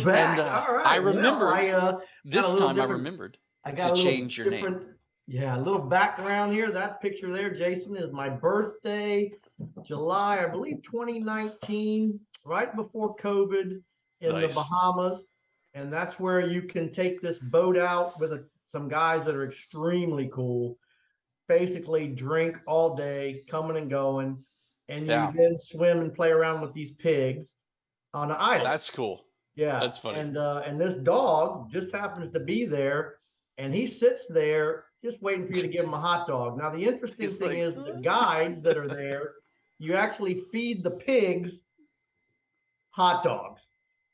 back. And All right. I remembered Got a this little time. I different. remembered I to got a little change your name. different. Yeah, a little background here. That picture there, Jason, is my birthday, July, I believe, 2019, right before COVID in the Nice. Bahamas. And that's where you can take this boat out with some guys that are extremely cool, basically drink all day, coming and going, and you Yeah, then swim and play around with these pigs on the island. that's cool. Yeah, That's funny. and this dog just happens to be there, and he sits there just waiting for you to give him a hot dog. Now the interesting He's thing like, is the guides that are there, you actually feed the pigs hot dogs.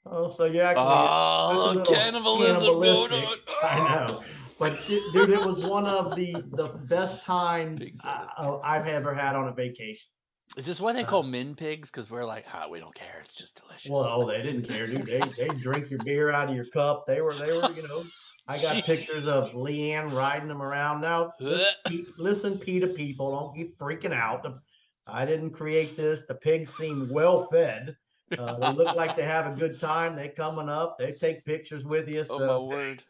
Oh, so you actually that's a oh, little cannibalism going cannibalistic. on. I Oh. know, but dude, it was one of the best times Pigs love it. I've ever had on a vacation. Is this why they Uh, call men pigs? Because we're like, we don't care. It's just delicious. well, they didn't care, dude. They drink your beer out of your cup. They were. I got Gee. pictures of Leanne riding them around. Now, listen, PETA people, don't keep freaking out. I didn't create this. The pigs seem well fed. They look like they have a good time. They coming up. They take pictures with you. Oh my So word.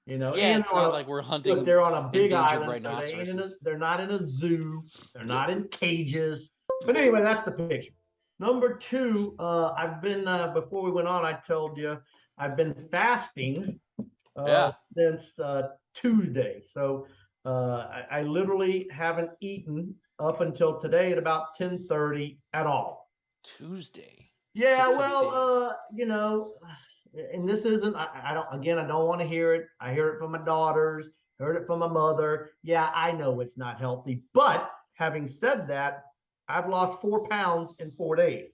and Yeah, it's not like we're look, hunting they're on a big endangered island, so rhinoceroses. they're not in a zoo. They're Good. not in cages. But anyway, that's the picture. Number two, I've been before we went on, I told you I've been fasting Yeah. since Tuesday. So I literally haven't eaten up until today at about 10:30 at all. Tuesday to Yeah, well, today. and this isn't. I don't. Again, I don't want to hear it. I hear it from my daughters. Heard it from my mother. Yeah, I know it's not healthy. But having said that, I've lost 4 pounds in 4 days.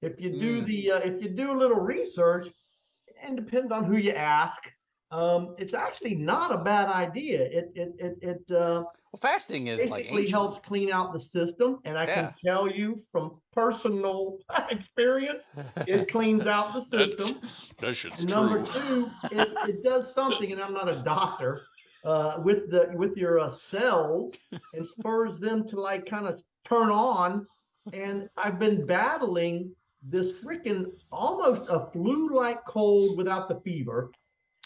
If you do a little research, and depends on who you ask, it's actually not a bad idea. It Well, fasting is like basically ancient. helps clean out the system. And I can Yeah. tell you from personal experience, it cleans out the that system. that shit's And number true. two, it does something, and I'm not a doctor, with your cells and spurs them to like kind of turn on. And I've been battling this freaking almost a flu-like cold without the fever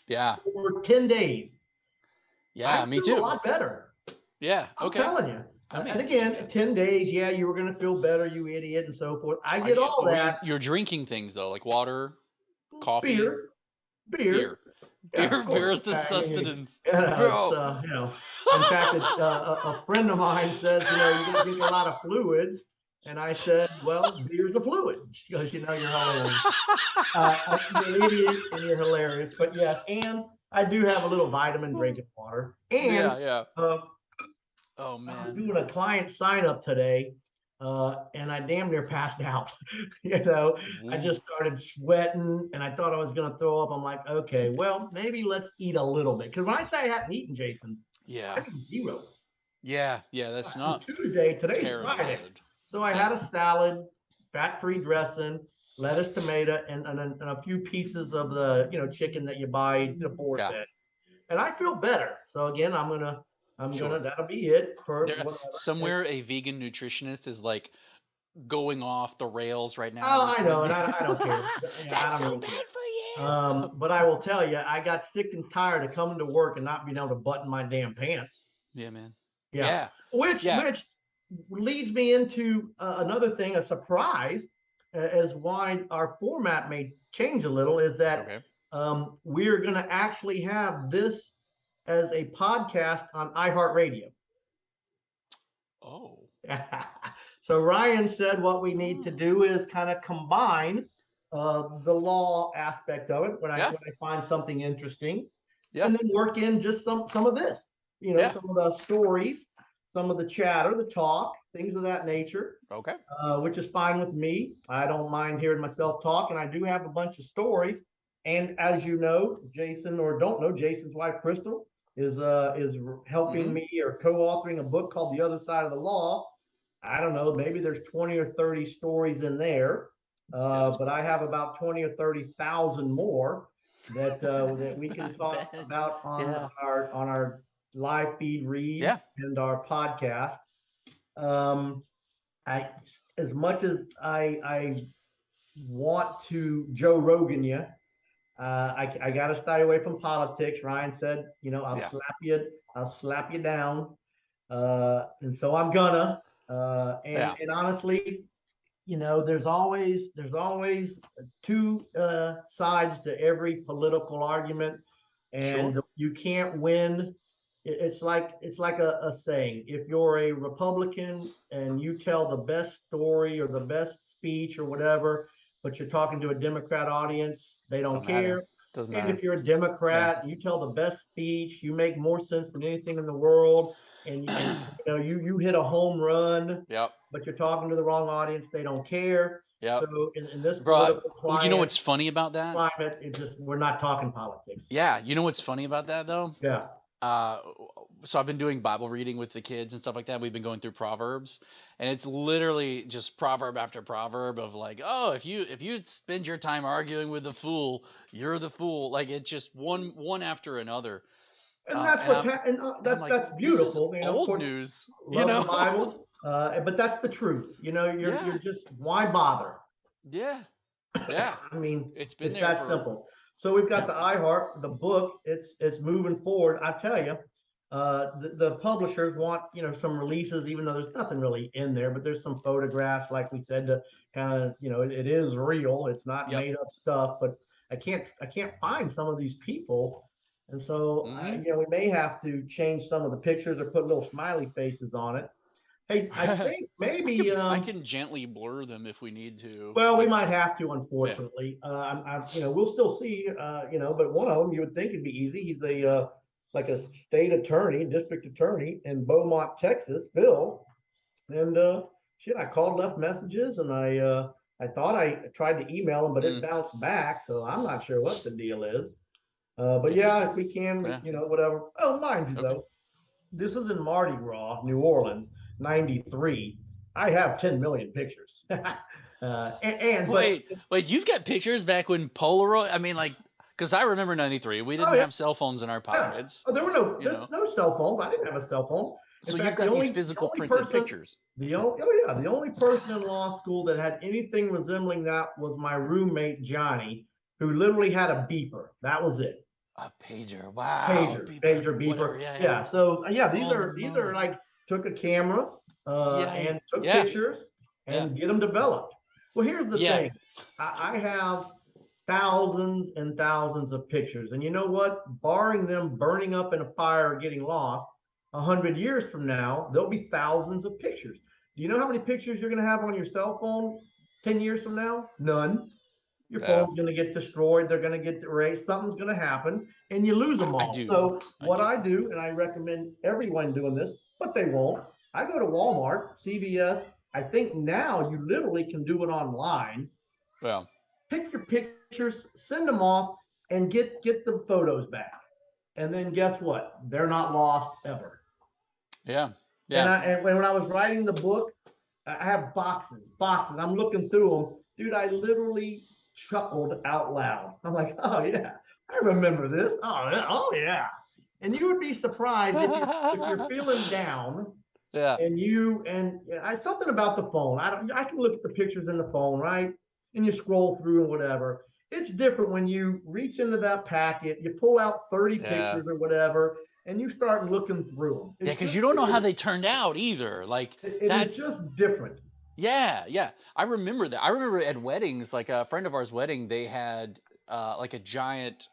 Yeah. for 10 days. I Yeah, me feel a too. lot better. Yeah. I'm Okay. telling you. I mean, And again, 10 days, yeah, you were going to feel better, you idiot, and so forth. I get all that. You're drinking things though, like water, coffee, Beer, beer. beer. Yeah, of Beer course. is the I mean, sustenance, it's bro. in fact, it's a friend of mine says, you don't drink a lot of fluids. And I said, well, beer's a fluid. She goes, you're hilarious. You're an idiot and you're hilarious. But yes, and I do have a little vitamin drinking water. And Yeah, yeah. uh, Oh I was man. doing a client sign up today, and I damn near passed out. I Ooh. just started sweating, and I thought I was going to throw up. I'm like, okay, well, maybe let's eat a little bit. Because when I say I hadn't eaten, Jason, I Yeah. mean zero. Yeah, yeah, that's not Tuesday, today's terribly Friday. good. So I had a salad, fat-free dressing, lettuce, tomato, and a few pieces of the chicken that you buy, the four Yeah. set. And I feel better. So again, Sure. that'll be it for There, whatever. somewhere a vegan nutritionist is like going off the rails right now. Oh, I listening know, to and me. I don't care. That's I don't so even bad care. for you. But I will tell you, I got sick and tired of coming to work and not being able to button my damn pants. Yeah, man. Yeah. Yeah. Which Yeah. leads me into another thing, a surprise, as why our format may change a little, is that Okay. we're going to actually have this as a podcast on iHeartRadio. Oh. So Ryan said what we need to do is kind of combine the law aspect of it when I find something interesting, Yeah. and then work in just some of this, some of the stories, some of the chatter, the talk, things of that nature. Okay. Which is fine with me. I don't mind hearing myself talk, and I do have a bunch of stories. And as you know, Jason, or don't know, Jason's wife Crystal is helping me or co-authoring a book called The Other Side of the Law. I don't know, maybe there's 20 or 30 stories in there, but I have about 20 or 30,000 more that we can talk about on our live feed reads and our podcast. I as much as I want to Joe Rogan you, I got to stay away from politics. Ryan said, you know, Yeah. I'll slap you down. And so I'm gonna. Yeah. And honestly, you know, there's always two sides to every political argument, Sure. and you can't win. It's like a saying. If you're a Republican and you tell the best story or the best speech or whatever, but you're talking to a Democrat audience, they don't Don't matter. care. Doesn't And matter. if you're a Yeah. Democrat, you tell the best speech, you make more sense than anything in the world, and you know you hit a home run, Yep. but you're talking to the wrong audience. They don't care. Yep. So in this Bro, political you know what's funny about that? climate, it just we're not talking politics. Yeah, you know what's funny about that though? Yeah. Uh, so I've been doing Bible reading with the kids and stuff like that. We've been going through Proverbs, and it's literally just proverb after proverb of like, oh, if you spend your time arguing with the fool, you're the fool. Like it's just one after another. And that's And what's I'm happening. and I'm like, That's this is beautiful. You know, of old course, news, you love the know? Bible, but that's the truth. You know, Yeah, you're just why bother? yeah, yeah. I mean, It's been it's there that for simple. So we've got yeah, the iHeart, the book. It's moving forward. I tell you, the publishers want some releases, even though there's nothing really in there, but there's some photographs, like we said, to kind of it is real. It's not yep. made up stuff. But I can't find some of these people, and so Mm-hmm. we may have to change some of the pictures or put little smiley faces on it. Hey, I think maybe I can gently blur them if we need to. well, we Like, might have to, yeah. unfortunately. We'll still see. But one of them you would think it'd be easy. He's a like a state attorney, district attorney in Beaumont, Texas, Bill. And shit, I called, left messages, and I thought I tried to email him, but it Mm, bounced back. So I'm not sure what the deal is. But yeah, interesting. if we can, Yeah. whatever. Oh, mind you Okay. though, this is in Mardi Gras, New Orleans, '93. I have 10 million pictures. But Wait, you've got pictures back when Polaroid, I mean, like, because I remember 93. We oh didn't yeah, have cell phones in our yeah. pockets, Oh, you there's know. no cell phones. I didn't have a cell phone. In So you've fact, the got these only the physical only printed person, pictures. the only person in law school that had anything resembling that was my roommate Johnny, who literally had a beeper. That was it. A pager. Wow. Pager, Beeper. pager, Whatever. beeper. Yeah, yeah. Yeah. So yeah, these Oh are these are my. like took a camera Yeah. and took Yeah. pictures Yeah. and get them developed. Well, here's the Yeah. thing. I have thousands and thousands of pictures, and you know what? Barring them burning up in a fire or getting lost, 100 years from now, there'll be thousands of pictures. Do you know how many pictures you're going to have on your cell phone 10 years from now? None. Your Yeah. phone's going to get destroyed. They're going to get erased. Something's going to happen, and you lose them I all. do. So I what do. I do, and I recommend everyone doing this, but they won't. I go to Walmart, CVS. I think now you literally can do it online. Well, Pick your pictures, send them off, and get the photos back. And then guess what? They're not lost ever. yeah. And Yeah. when I was writing the book, I have boxes. I'm looking through them, dude. I literally chuckled out loud. I'm like, oh yeah, I remember this. Oh yeah. And you would be surprised if you're feeling down Yeah. and something about the phone. I can look at the pictures in the phone, right? And you scroll through and whatever. It's different when you reach into that packet, you pull out 30 Yeah. pictures or whatever, and you start looking through them. Yeah, because you don't know how they turned out either. Like It is that's just different. yeah, yeah. I remember that. I remember at weddings, like a friend of ours' wedding, they had like a giant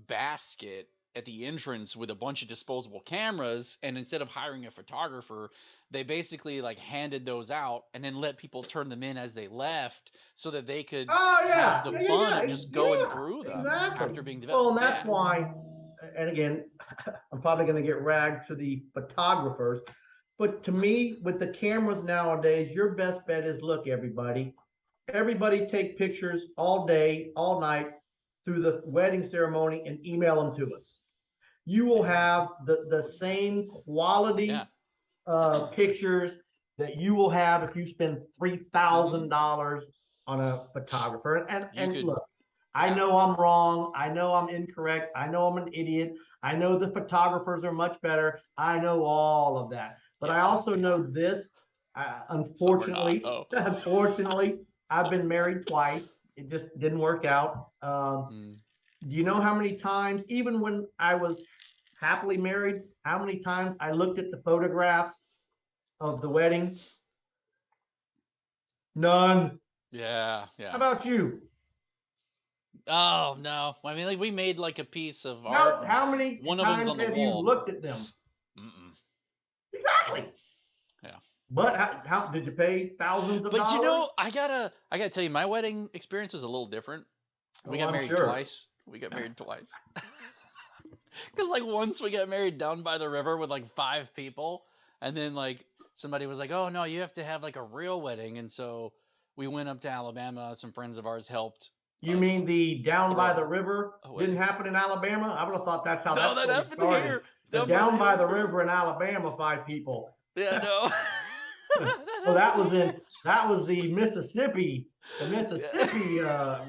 basket at the entrance with a bunch of disposable cameras, and instead of hiring a photographer, they basically like handed those out and then let people turn them in as they left so that they could Oh have yeah, the yeah, yeah, fun of yeah, just going yeah, through them exactly. after being developed. Well, and that's Yeah. why, and again, I'm probably going to get ragged to the photographers, but to me, with the cameras nowadays, your best bet is look, everybody take pictures all day, all night through the wedding ceremony and email them to us. You will have the same Yeah. quality pictures that you will have if you spend Mm-hmm. $3,000 on a photographer. And You and could look, I yeah. know I'm wrong. I know I'm incorrect. I know I'm an idiot. I know the photographers are much better. I know all of that. But Yeah, I some also they are. know this. Some are not Unfortunately, though. unfortunately, I've been married twice. It just didn't work out. Mm. Do you know how many times, even when I was happily married, how many times I looked at the photographs of the wedding? None. Yeah, How yeah. about you? Oh no. I mean, like we made like a piece of art, No. and How many one of them's times on the have you wall. looked at them? Mm-mm. Exactly. Yeah. But how did you pay thousands of But dollars? I gotta tell you, my wedding experience was a little different. We Oh, got I'm married sure. twice. We got married twice. Because like once we got married down by the river with like 5 people, and then like somebody was like, "Oh no, you have to have like a real wedding," and so we went up to Alabama. Some friends of ours helped You us mean the down by throw the river a didn't wedding. happen in Alabama? I would have thought that's how No, that that story happened started. here, The down by the down by hills the here. river in Alabama, 5 people. Yeah, no. That Well, happened here. that was the Yeah. Mississippi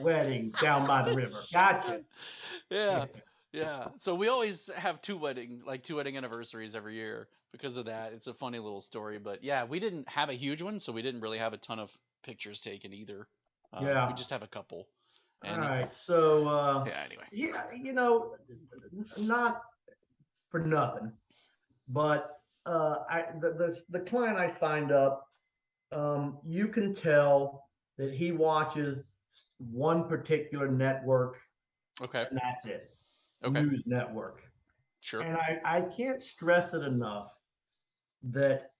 wedding down by the river. Gotcha. Yeah, yeah. So we always have two wedding anniversaries every year because of that. It's a funny little story, but yeah, we didn't have a huge one, so we didn't really have a ton of pictures taken either. We Yeah. just have a couple, All and right. So, yeah. Anyway, yeah, not for nothing, but the client I signed up, you can tell that he watches one particular network, okay, and that's it, okay, news network. sure, And I can't stress it enough that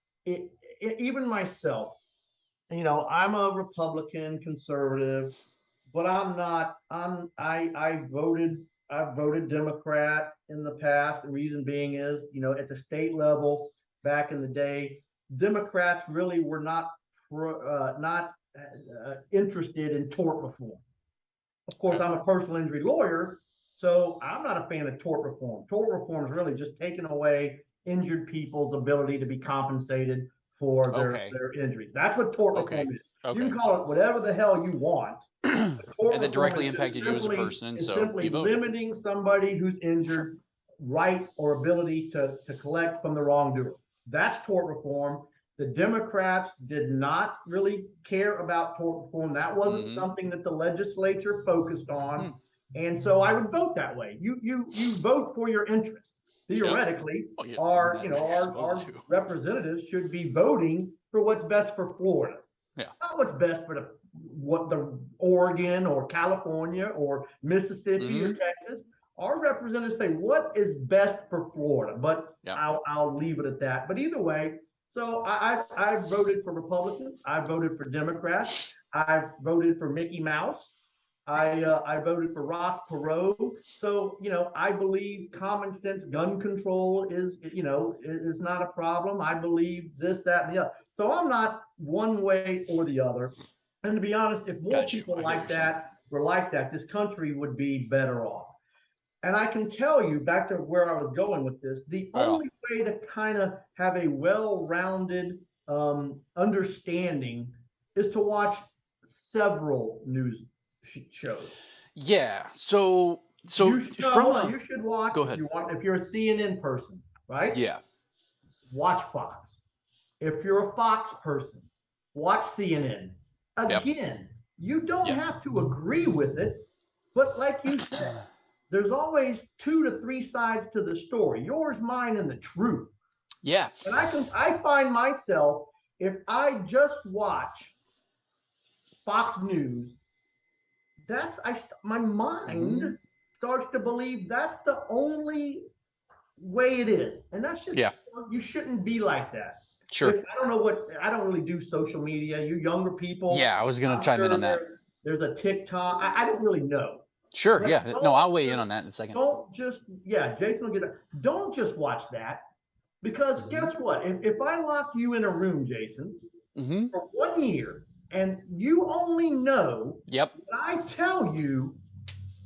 even myself, I'm a Republican conservative, but I'm not. I've voted Democrat in the past. The reason being is, at the state level back in the day, Democrats really were not interested in tort reform. Of course, okay, I'm a personal injury lawyer, so I'm not a fan of tort reform. Tort reform is really just taking away injured people's ability to be compensated for their, okay, their injuries. That's what tort okay, reform is. You can okay. call it whatever the hell you want. Tort And that reform directly is just impacted you as a simply person, and is so simply you voted. limiting somebody who's Sure. injured right or ability to collect from the wrongdoer. That's tort reform. The Democrats did not really care about tort reform. That wasn't Mm-hmm. something that the legislature focused Hmm. on. And so I would vote that way. You vote for your interest. Yep. Theoretically, Well, yeah, our that you know you're our, supposed our to. representatives should be voting for what's best for Florida, Yeah. not what's best for the Oregon or California or Mississippi or Mm-hmm. Texas. Our representatives say what is best for Florida, but Yeah. I'll leave it at that. But either way, so I voted for Republicans. I voted for Democrats. I voted for Mickey Mouse. I voted for Ross Perot. So I believe common sense gun control is not a problem. I believe this, that, and the other. So I'm not one way or the other. And to be honest, if more Got you. people I get what like you're saying. that were like that, this country would be better off. And I can tell you, back to where I was going with this, the Yeah. only way to kind of have a well-rounded understanding is to watch several news shows. Yeah. So You should from hold on. a You should watch go if ahead. you want. If you're a CNN person, right? Yeah. Watch Fox. If you're a Fox person, watch CNN. Yep. Again, you don't Yep. have to agree with it, but like you said, there's always 2 to 3 sides to the story. Yours, mine, and the truth. Yeah. And I find myself, if I just watch Fox News, my mind Mm-hmm. starts to believe that's the only way it is. And that's just, Yeah. you shouldn't be like that. Sure. I don't really do social media. You younger people, Yeah. I was gonna I'm chime in sure on that. there's a TikTok. I don't really know. Sure. But Yeah. No, I'll weigh in on that in a second. yeah, Jason will get that. Don't just watch that, because Mm-hmm. guess what? If I lock you in a room, Jason, Mm-hmm. for 1 year, and you only know Yep. what I tell you,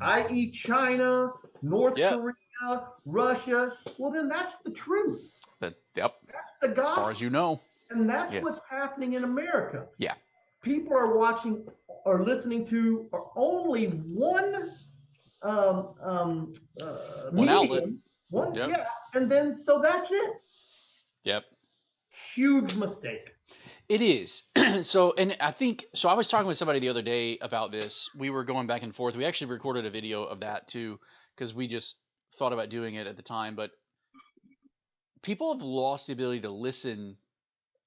i.e., China, North Yep. Korea, Russia, well, then that's the truth. Yep. That's the As far gospel. as you know. And that's Yes. what's happening in America. Yeah. People are watching or listening to only one One outlet. medium, one, Yep. yeah, and then so that's it. Yep. Huge mistake. It is. So, and I think so. I was talking with somebody the other day about this. We were going back and forth. We actually recorded a video of that too, because we just thought about doing it at the time. But people have lost the ability to listen.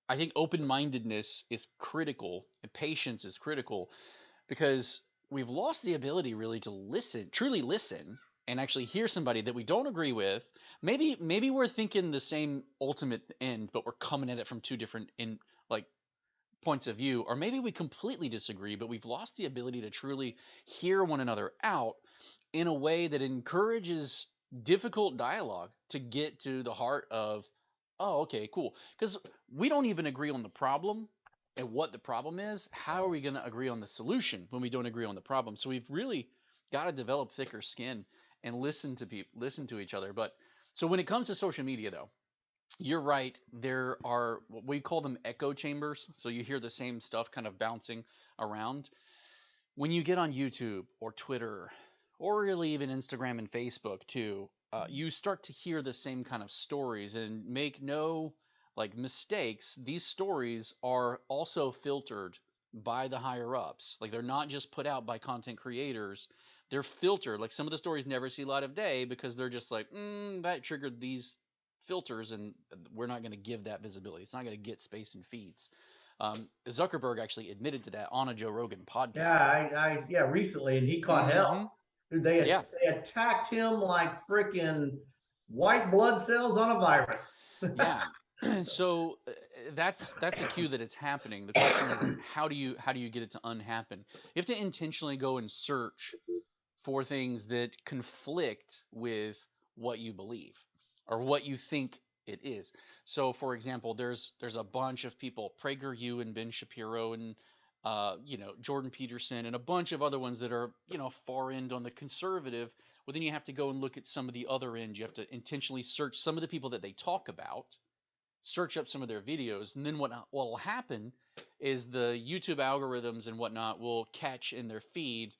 I think open mindedness is critical and patience is critical because we've lost the ability really to listen, truly listen, and actually hear somebody that we don't agree with. Maybe we're thinking the same ultimate end, but we're coming at it from two different like points of view, or maybe we completely disagree, but we've lost the ability to truly hear one another out in a way that encourages difficult dialogue to get to the heart of, oh, okay, cool. Because we don't even agree on the problem and what the problem is. How are we going to agree on the solution when we don't agree on the problem? So we've really got to develop thicker skin and listen to people, listen to each other. But so when it comes to social media, though, you're right. There are what we call them echo chambers. So you hear the same stuff kind of bouncing around. When you get on YouTube or Twitter or really even Instagram and Facebook too, you start to hear the same kind of stories and make no like mistakes. These stories are also filtered by the higher ups. Like they're not just put out by content creators. They're filtered. Like some of the stories never see light of day because they're just like, that triggered these filters, and we're not going to give that visibility. It's not going to get space and feeds. Zuckerberg actually admitted to that on a Joe Rogan Yeah, podcast. yeah, recently, and he caught Mm-hmm. hell. Dude, Yeah. they attacked him like freaking white blood cells on a virus. Yeah. So that's a cue that it's happening. The question is like, how do you get it to unhappen? You have to intentionally go and search for things that conflict with what you believe or what you think it is. So, for example, there's a bunch of people, PragerU and Ben Shapiro and Jordan Peterson and a bunch of other ones that are far end on the conservative. Well, then you have to go and look at some of the other end. You have to intentionally search some of the people that they talk about, search up some of their videos, and then what will happen is the YouTube algorithms and whatnot will catch in their feed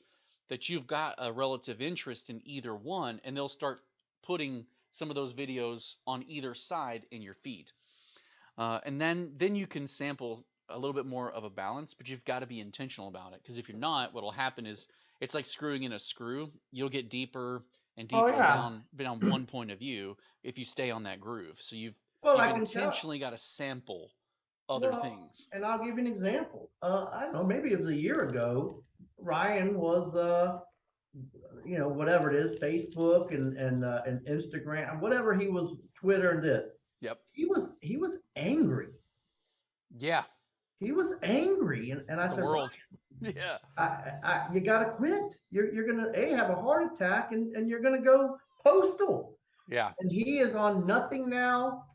that you've got a relative interest in either one, and they'll start putting some of those videos on either side in your feed. And then you can sample a little bit more of a balance, but you've got to be intentional about it. Because if you're not, what'll happen is it's like screwing in a screw. You'll get deeper and Oh deeper yeah. down one point of view if you stay on that groove. So Well, you've I can tell. intentionally got to sample other Well, things. and I'll give you an example. I don't know, maybe it was a year ago. Ryan was, whatever it is, Facebook and Instagram, whatever he was, Twitter and this. Yep. He was angry. Yeah. He was angry, and At I the said, world. Yeah. you got to quit. You're gonna have a heart attack, and you're gonna go postal. Yeah. And he is on nothing now.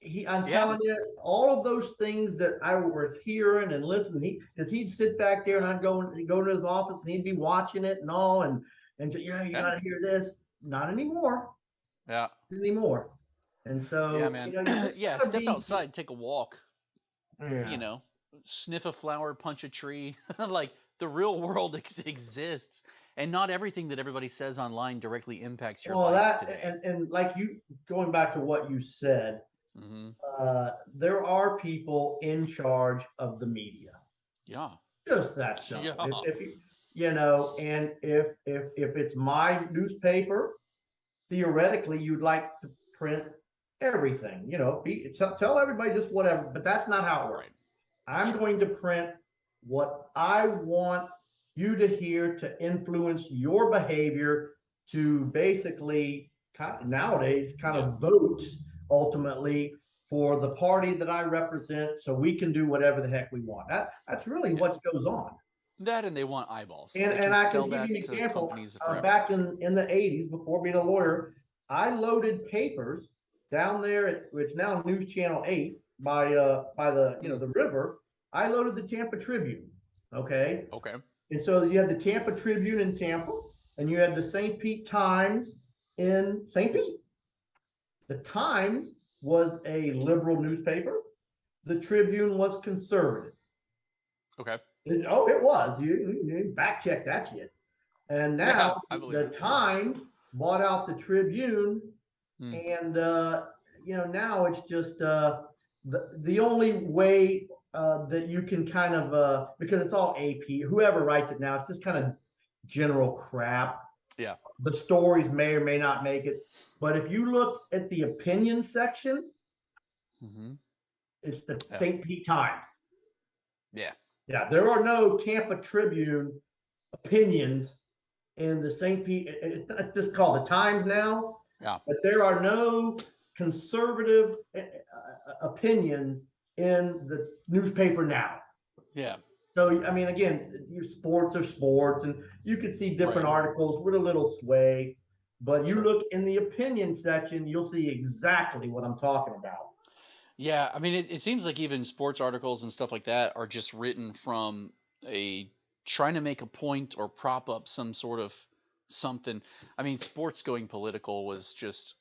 I'm Yeah. telling you, all of those things that I was hearing and listening. Because he'd sit back there, and I'd go to his office, and he'd be watching it and all, and yeah, you Yeah. got to hear this. Not anymore, Yeah. anymore. And Yeah, so, man. you just Yeah. gotta Step be, outside, take a walk, you yeah. know, sniff a flower, punch a tree. Like the real world exists, and not everything that everybody says online directly impacts your Well, life that today. and like you going back to what you said, Mm-hmm. there are people in charge of the media. Yeah. Just that Yeah. simple. If and if it's my newspaper, theoretically, you'd like to print everything. Tell everybody just whatever, but that's not how it works. Right. I'm Sure. going to print what I want you to hear to influence your behavior to basically nowadays kind Yeah. of vote ultimately for the party that I represent so we can do whatever the heck we want. That's really Yeah. what goes on. That and they want eyeballs. And They and can I can sell give you an that to example. companies for Back advertising. in the 80s, before being a lawyer, I loaded papers down there at which now News Channel 8 by the Mm. the river. I loaded the Tampa Tribune. Okay. Okay. And so you had the Tampa Tribune in Tampa, and you had the St. Pete Times in St. Pete. The Times was a liberal newspaper. The Tribune was conservative. Okay. It was. You fact check that shit. And Yeah, now I believe the it. Times bought out the Tribune, Mm. and now it's just the only way that you can kind of because it's all AP, whoever writes it now, it's just kind of general crap. Yeah. The stories may or may not make it, but if you look at the opinion section, Mm-hmm. it's the Yeah. St. Pete Times. Yeah. Yeah, there are no Tampa Tribune opinions in the St. Pete. It's just called the Times now. Yeah. But there are no conservative opinions in the newspaper now. Yeah. So, I mean, again, your sports are sports, and you could see different articles with a little sway. But you look in the opinion section, you'll see exactly what I'm talking about. Yeah, I mean, it seems like even sports articles and stuff like that are just written from a trying to make a point or prop up some sort of something. I mean, sports going political was just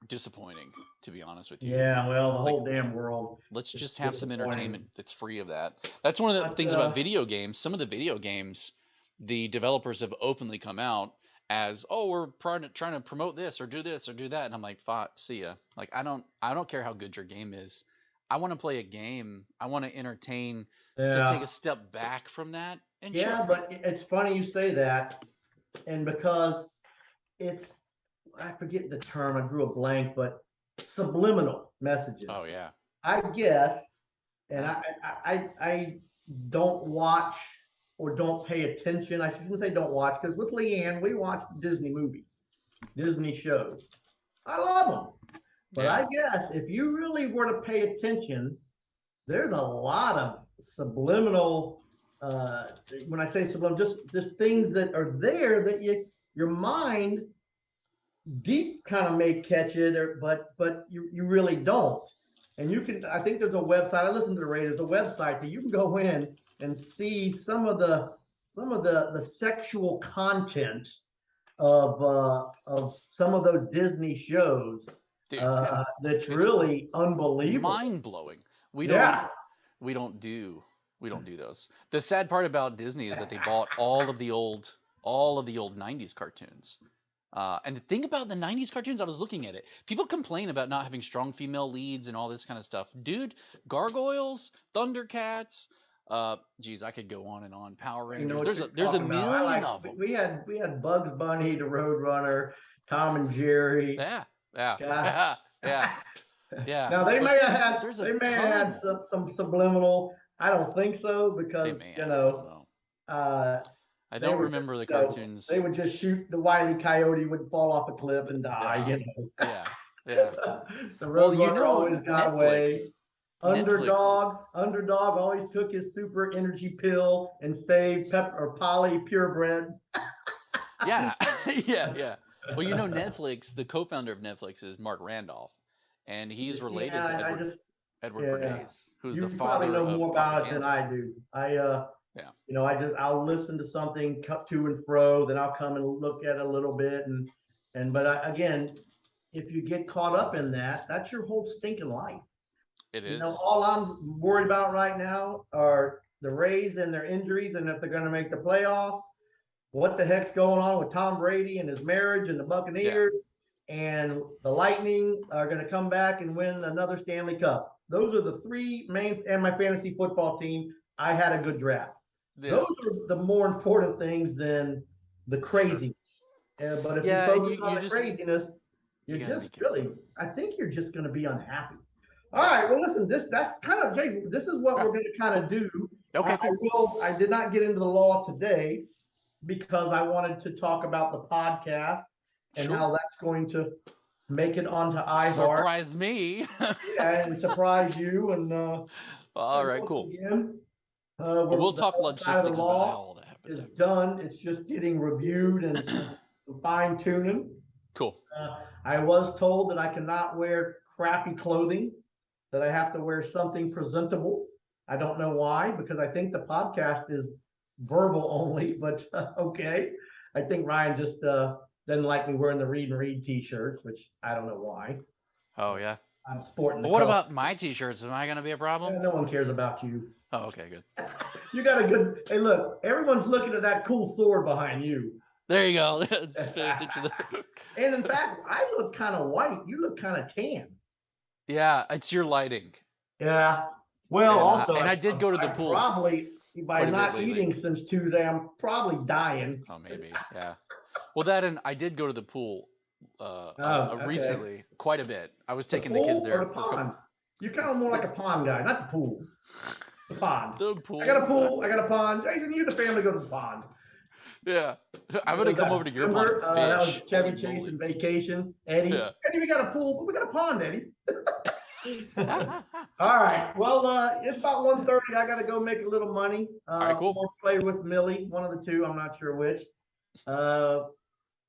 disappointing, to be honest with you. Yeah, well, the Like, whole damn world. let's is just have some disappointing. entertainment that's free of that. That's one of the But things about video games. Some of the video games, the developers have openly come out as, oh, we're trying to promote this or do that, and I'm like, see ya. Like, I don't care how good your game is. I want to play a game. I want to entertain. To take yeah, a step back from that and yeah, chill. but it's funny you say that, and because it's I forget the term, I drew a blank, but subliminal messages. Oh yeah. I guess, and Yeah. I don't watch or don't pay attention. I shouldn't say don't watch because with Leanne we watch Disney movies, Disney shows. I love them, but Yeah. I guess if you really were to pay attention, there's a lot of subliminal. When I say subliminal, just things that are there that your mind deep kind of may catch it, but you really don't. And you can, I think there's a website. I listened to the radio. There's a website that you can go in and see some of the sexual content of some of those Disney shows. Dude, yeah. That's It's really unbelievable. mind blowing. We don't Yeah, we don't do those. The sad part about Disney is that they bought all of the old 90s cartoons. And the thing about the 90s cartoons, I was looking at it. People complain about not having strong female leads and all this kind of stuff. Dude, Gargoyles, Thundercats, geez, I could go on and on. Power you know Rangers. what There's a you're talking about. million of them. We had Bugs Bunny, the Roadrunner, Tom and Jerry. Yeah. God. Yeah. Now they But may dude, have had there's a they may have had ton. some subliminal. I don't think so They because may you have, I don't know know. uh, I they don't would remember the you know, cartoons. they would just shoot the Wile E. Coyote would fall off a cliff and die. Yeah. You know. Yeah. The Well, you Roadrunner know, always got away. Netflix. Underdog always took his super energy pill and saved Pepper or Polly purebred. Yeah. Yeah. Well, you know, Netflix, the co-founder of Netflix is Mark Randolph, and he's related to Yeah, Edward yeah. Bernays, who's You the probably father know of more about it than propaganda. I do. Yeah. You know, I'll listen to something cut to and fro, then I'll come and look at it a little bit, but again, if you get caught up in that, that's your whole stinking life. It You know, is. all I'm worried about right now are the Rays and their injuries, and if they're going to make the playoffs. What the heck's going on with Tom Brady and his marriage and the Yeah. Buccaneers and the Lightning are going to come back and win another Stanley Cup. Those are the three main, and my fantasy football team. I had a good draft. Yeah. Those are the more important things than the craziness. But if you Yeah, and focus on you the just craziness, you you're gotta be just careful. really, I think you're just going to be unhappy. All right. Well, listen, that's kind of, Jay, this is what Yeah. we're going to kind of do. Okay, cool. I did not get into the law today because I wanted to talk about the podcast and Sure. how that's going to make it onto iHeart. Surprise me. Yeah, and surprise you. And All right, once cool. again, But we'll the talk other side of the logistics about how law all that happens. is done. It's just getting reviewed and some fine tuning. Cool. I was told that I cannot wear crappy clothing, that I have to wear something presentable. I don't know why, because I think the podcast is verbal only, but okay. I think Ryan just doesn't like me wearing the Read and Read t-shirts, which I don't know why. Oh yeah. I'm sporting the Well, what color. about my t-shirts? Am I gonna be a problem? No one cares about you. Oh, okay, good. You got a good, hey look, everyone's looking at that cool sword behind you. There you go. Just pay attention to that. And in fact, I look kind of white. You look kind of tan. Yeah, it's your lighting. Yeah. Well, also, And I did go to the I pool probably, by quite a bit not lately. eating since Tuesday, I'm probably dying. Oh, maybe. Yeah. Well, that and I did go to the pool Oh, okay. recently quite a bit. I was The taking the kids pool or the there for a couple. pond? You're kind of more The like a pond guy, not the pool. The pond. the I got a pool. pool. I got a pond. Jason, you and the family go to the pond. Yeah. I'm What gonna was come over that? to your pond and Remember, that was fish. Chevy Holy Chase moly. and Vacation. Eddie. Yeah. Eddie, we got a pool, but we got a pond, Eddie. All right. Well, it's about 1:30. I got to go make a little money. All right, cool. Or play with Millie, one of the two. I'm not sure which. Uh,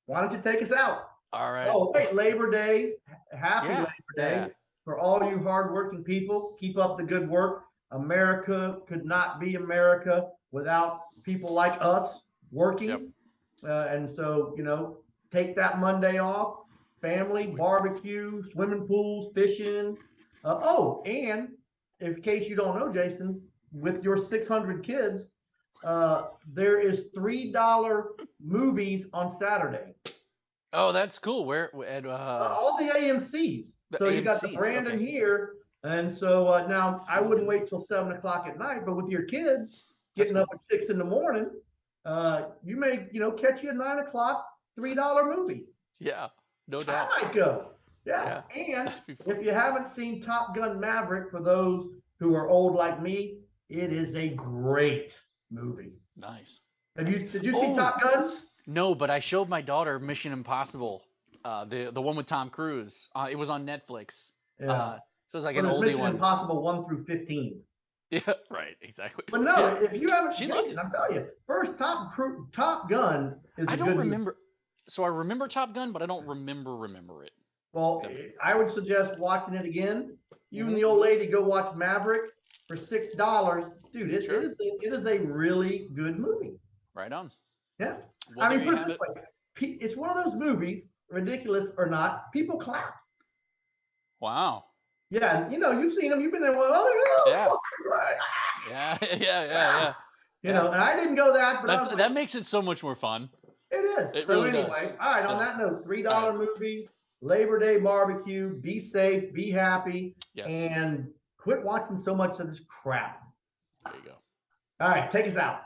why don't you take us out? All right. Oh, wait, Labor Day. Happy Yeah. Labor Yeah. Day for all you hardworking people. Keep up the good work. America could not be America without people like us working. Yep. And so, take that Monday off, family, barbecue, swimming pools, fishing. And in case you don't know, Jason, with your 600 kids, there is $3 movies on Saturday. Oh, that's cool. Where at All the AMC's. the So you got the AMC's? Brandon Okay. here. And so now I wouldn't wait till 7 o'clock at night, but with your kids That's getting up cool. at 6 in the morning, you may, catch you a 9 o'clock, $3 movie. Yeah. No I doubt. might go. Yeah. Yeah. And That'd be fun. if you haven't seen Top Gun Maverick, for those who are old like me, it is a great movie. Nice. Did you see Oh, Top Gun? no, but I showed my daughter Mission Impossible, the one with Tom Cruise. It was on Netflix. Yeah. So it's like Well, an there's oldie Mission one. Impossible 1 through 15. Yeah, right, exactly. But no, Yeah, if you haven't, she loved Jason, it. I'm telling you, first Top Gun is I a don't good movie. remember. So I remember Top Gun, but I don't remember it. Well, The- I would suggest watching it again. You and Mhm. the old lady go watch Maverick for $6, dude. It Sure. is a really good movie. Right on. Yeah, Well, I there mean, you put it have this it. way, it's one of those movies, ridiculous or not, people clap. Wow. Yeah, you've seen them. You've been there. Well, oh, Yeah. right. Yeah. Yeah. And I didn't go that, but I was like, That makes it so much more fun. it is. It So really anyway, does. all right. On Yeah. that note, $3 All right. movies, Labor Day barbecue. Be safe, be happy, Yes. and quit watching so much of this crap. There you go. All right, take us out.